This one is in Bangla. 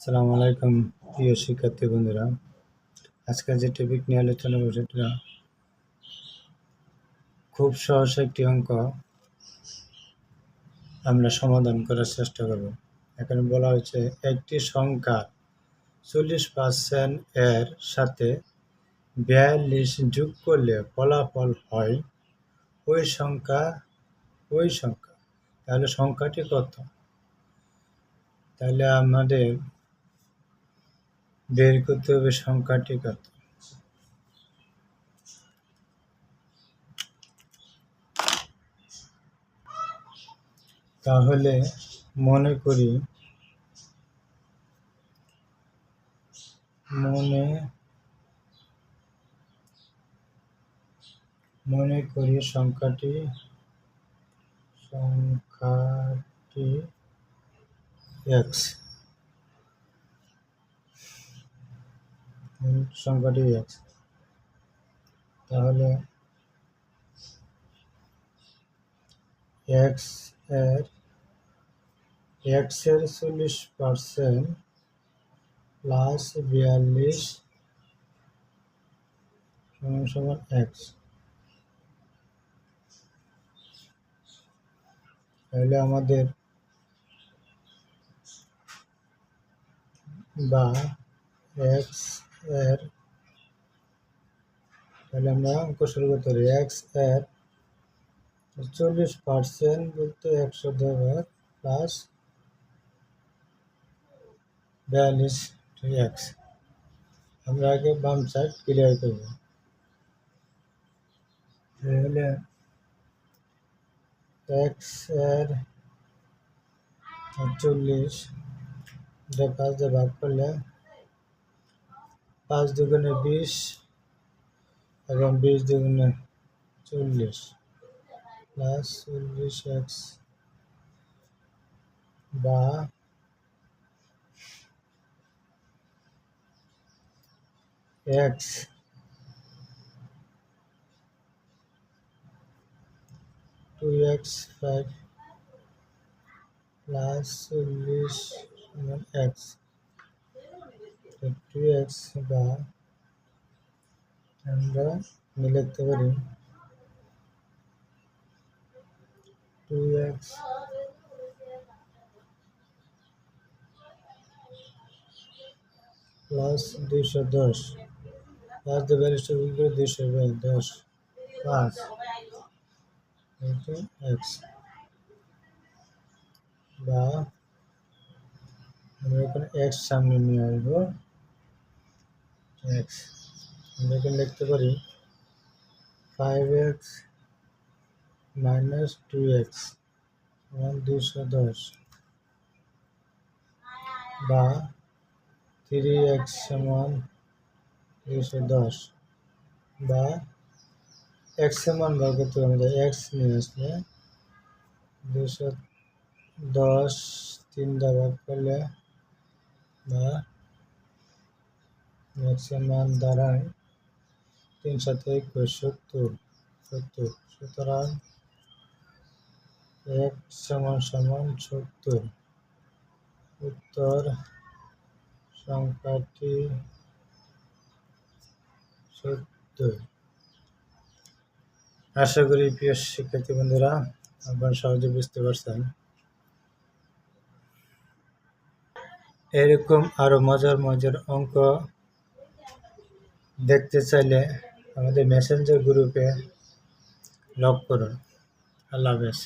আসসালামু আলাইকুম প্রিয় শিক্ষার্থী বন্ধুরা। আজকে যে টপিক নিয়ে আলোচনা করব সেটা খুব সহজ একটি অঙ্ক আমরা সমাধান করার চেষ্টা করব। এখানে বলা হয়েছে একটি সংখ্যার 40% এর সাথে 42 যোগ করলে ফলাফল হয় ওই সংখ্যা। তাহলে সংখ্যাটি কত? তাহলে আমাদের বের করতে হবে সংখ্যাটি কত। তাহলে মনে করি সংখ্যাটি x। তাহলে x এর 40% প্লাস 42 সমান x। তাহলে আমাদের বা x এর তাহলে আমরা অঙ্ক শুরু করতে পারি। x এর 40% বলতে 110 প্লাস 42 x। আমরা আগে বাম সাইড ক্লিয়ার করব। তাহলে x এর 40 5 দিয়ে ভাগ করলে 5 দুগুণে 20 এবং 20 দুগুণে 40 প্লাস 40x বা x 2x 5 প্লাস 40 সমান x। 2x বা আমরা লিখতে পারি 2x প্লাস 210 5 দিয়ে 42 210 5 x বা আমরা এখানে x সামনে নিয়ে আসবো x। আমরা এখানে লিখতে পারি 5x মাইনাস 2x সমান 210 বা 3x সমান 210 বা x এর মান বার করতে হবে। আমাদের x নিয়ে আসলে 210 3 দ্বারা ভাগ করলে বা x এর মান দাঁড়ায় 3 7 70। সুতরাং x সমান 70। উত্তর সংখ্যাটি 70। আশা করি প্রিয় শিক্ষার্থী বন্ধুরা আপনারা সহজে বুঝতে পারছেন। এরকম আরো মজার অঙ্ক দেখতে চাইলে আমাদের মেসেঞ্জার গ্রুপে লগ করুন। আল্লাহ হাফেজ।